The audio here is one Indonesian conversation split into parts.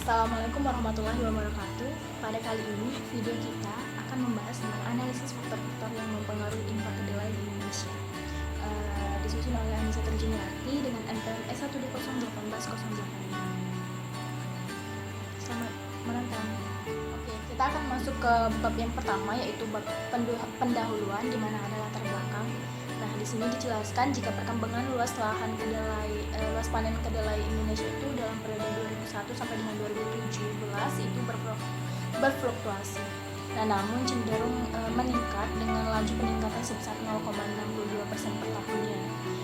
Assalamualaikum warahmatullahi wabarakatuh. Pada kali ini, video kita akan membahas tentang analisis faktor-faktor yang mempengaruhi impor kedelai di Indonesia. Disusun oleh Anissa Terjuniarti dengan NPM S1201808. Selamat menonton. Oke, kita akan masuk ke bab yang pertama, yaitu bab pendahuluan, di mana ada latar belakang. Nah, di sini dijelaskan jika perkembangan luas panen kedelai Indonesia itu dalam periode 2001 sampai dengan 2017 itu berfluktuasi. Nah, namun cenderung meningkat dengan laju peningkatan sebesar 0,62% per tahunnya.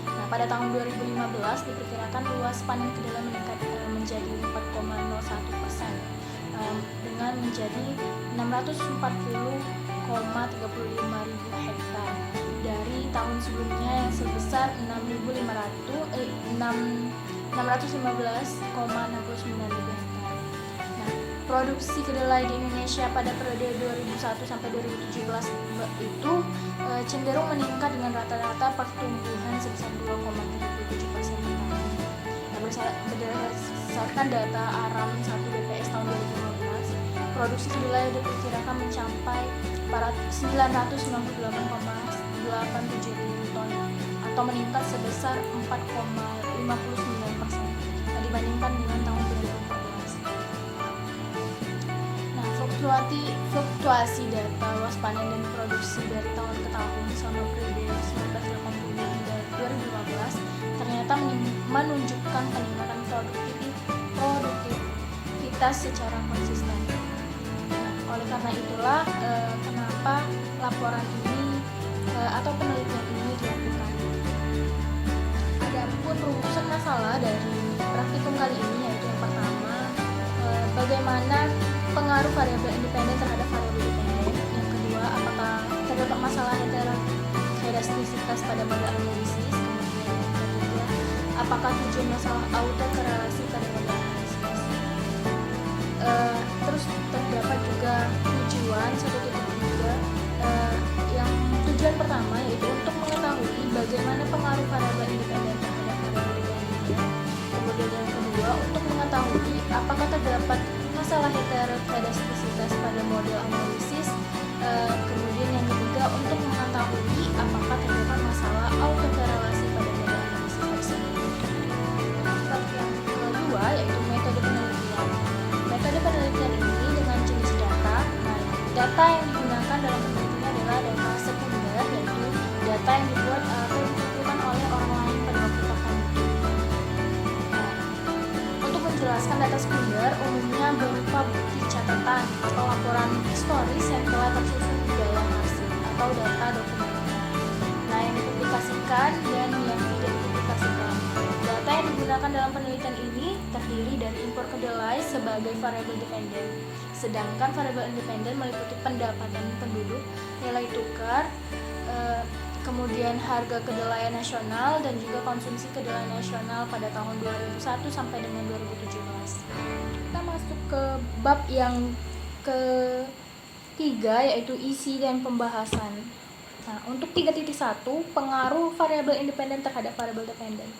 Nah, pada tahun 2015 diperkirakan luas panen kedelai meningkat menjadi 4,01%, dengan menjadi 640,35 ribu hektar dari tahun sebelumnya yang sebesar 615,69 ribu hektar. Nah, produksi kedelai di Indonesia pada periode 2001 sampai 2017 itu cenderung meningkat dengan rata-rata pertumbuhan sebesar 2,37% per tahun. Nah, berdasarkan data ARAM 1 BPS tahun 2015, produksi kedelai diperkirakan mencapai 998,87 ribu ton atau meningkat sebesar 4,59% dibandingkan dengan tahun 2014. Nah, fluktuasi data luas panen dan produksi dari tahun ke tahun selama periode 1980 hingga 2015 ternyata menunjukkan peningkatan produktivitas secara konsisten. Nah, oleh karena itulah kenapa laporan ini atau penelitian ini dilakukan. Adapun rumusan masalah dari praktikum kali ini yaitu yang pertama, bagaimana pengaruh variabel independen terhadap variabel dependen. Yang kedua, apakah terdapat masalah heteroskedastisitas pada model analisis. Kemudian yang ketiga, apakah tujuan masalah autokorelasi pada model analisis. Terus terdapat juga tujuan 1.3, yang tujuan pertama yaitu untuk mengetahui bagaimana pengaruh variabel independen terhadap variabel dependen. Kemudian yang kedua, untuk mengetahui apakah terdapat masalah heteroskedastisitas pada model analisis. Kemudian yang ketiga, untuk mengetahui apakah terdapat masalah autokorelasi pada model analisis tersebut. Bab yang kedua yaitu metode penelitian. Metode penelitian ini dengan jenis data. Nah, data yang digunakan dalam penelitian adalah data sekunder, yaitu data yang dibuat atau dikumpulkan oleh orang lain pada waktu tertentu. Nah, untuk menjelaskan data sekunder umumnya berupa bukti catatan atau laporan historis yang telah tersusun di dalam arsip atau data dokumenter. Nah, yang dipublikasikan dan yang tidak dipublikasikan. Data yang digunakan dalam penelitian ini terdiri dari impor kedelai sebagai variabel dependen, sedangkan variabel independen meliputi pendapatan penduduk, nilai tukar, kemudian harga kedelai nasional dan juga konsumsi kedelai nasional pada tahun 2001 sampai dengan 2017. Kita masuk ke bab yang ketiga yaitu isi dan pembahasan. Nah, untuk 3.1 pengaruh variabel independen terhadap variabel dependen.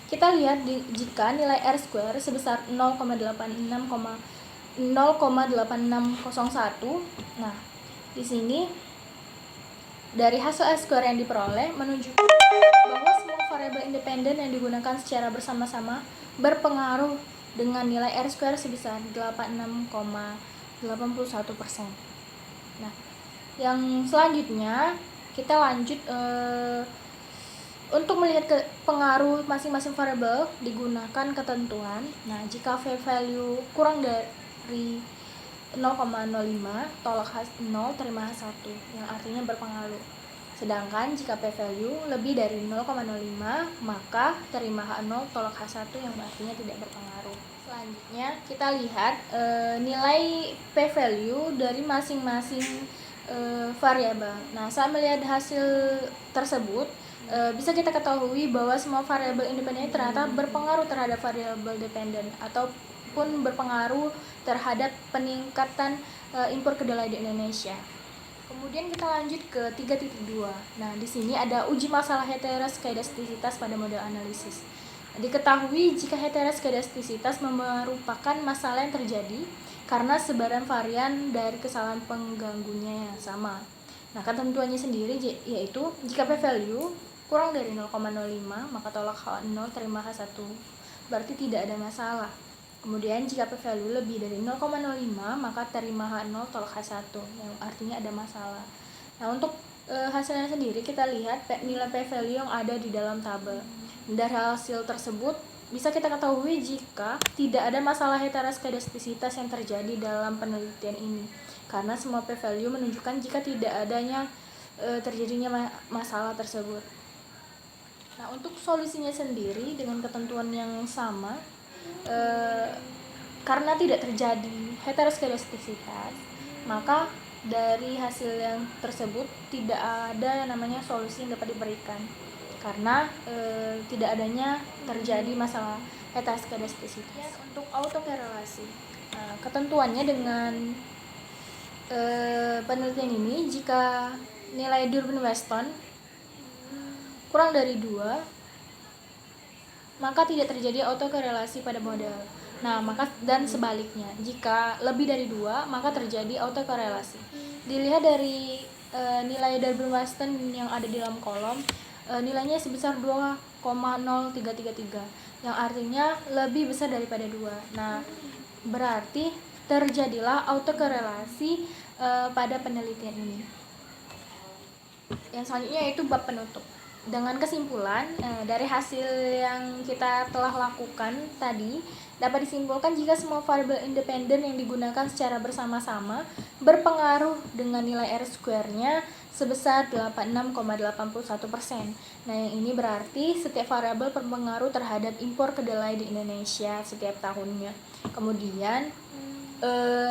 Kita lihat jika nilai R² sebesar 0,8601. Nah, di sini dari hasil R² yang diperoleh menunjukkan bahwa semua variabel independen yang digunakan secara bersama-sama berpengaruh dengan nilai R² sebesar 86,81%. Nah, yang selanjutnya kita lanjut untuk melihat pengaruh masing-masing variabel digunakan ketentuan. Nah, jika V-value kurang dari 0,05, tolak H0, terima H1, yang artinya berpengaruh. Sedangkan jika P-value lebih dari 0,05, maka terima H0, tolak H1, yang artinya tidak berpengaruh. Selanjutnya kita lihat nilai P-value dari masing-masing variabel. Nah, saat melihat hasil tersebut, bisa kita ketahui bahwa semua variabel independen ternyata berpengaruh terhadap variabel dependen ataupun berpengaruh terhadap peningkatan impor kedelai di Indonesia. Kemudian kita lanjut ke 3.2. Nah, di sini ada uji masalah heteroskedastisitas pada model analisis. Diketahui jika heteroskedastisitas merupakan masalah yang terjadi karena sebaran varian dari kesalahan pengganggunya yang sama. Nah, ketentuannya sendiri yaitu jika p-value kurang dari 0,05 maka tolak H0 terima H1, berarti tidak ada masalah. Kemudian jika p-value lebih dari 0,05 maka terima H0 tolak H1, yang artinya ada masalah. Nah, untuk hasilnya sendiri kita lihat nilai p-value yang ada di dalam tabel. Dari hasil tersebut bisa kita ketahui jika tidak ada masalah heteroskedastisitas yang terjadi dalam penelitian ini, karena semua p-value menunjukkan jika tidak adanya terjadinya masalah tersebut. Nah, untuk solusinya sendiri dengan ketentuan yang sama, karena tidak terjadi heteroskedastisitas, maka dari hasil yang tersebut tidak ada yang namanya solusi yang dapat diberikan, karena tidak adanya terjadi masalah heteroskedastisitas. Untuk autokorelasi, ketentuannya dengan penelitian ini, jika nilai Durbin-Weston kurang dari 2, maka tidak terjadi autokorelasi pada model. Nah, maka dan sebaliknya, jika lebih dari 2, maka terjadi autokorelasi. Dilihat dari nilai Durbin-Weston yang ada di dalam kolom, nilainya sebesar 2,0333, yang artinya lebih besar daripada 2. Nah, berarti terjadilah autokorelasi pada penelitian ini. Yang selanjutnya yaitu bab penutup. Dengan kesimpulan, dari hasil yang kita telah lakukan tadi, dapat disimpulkan jika semua variabel independen yang digunakan secara bersama-sama berpengaruh dengan nilai R-square-nya sebesar 86,81%. Nah, yang ini berarti setiap variabel berpengaruh terhadap impor kedelai di Indonesia setiap tahunnya. Kemudian,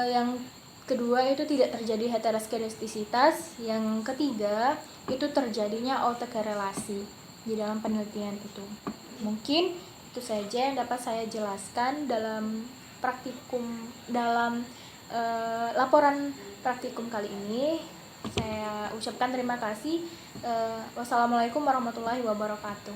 yang kedua itu tidak terjadi heteroskedastisitas. Yang ketiga itu terjadinya autokorelasi di dalam penelitian itu. Mungkin itu saja yang dapat saya jelaskan dalam laporan praktikum kali ini. Saya ucapkan terima kasih. Wassalamualaikum warahmatullahi wabarakatuh.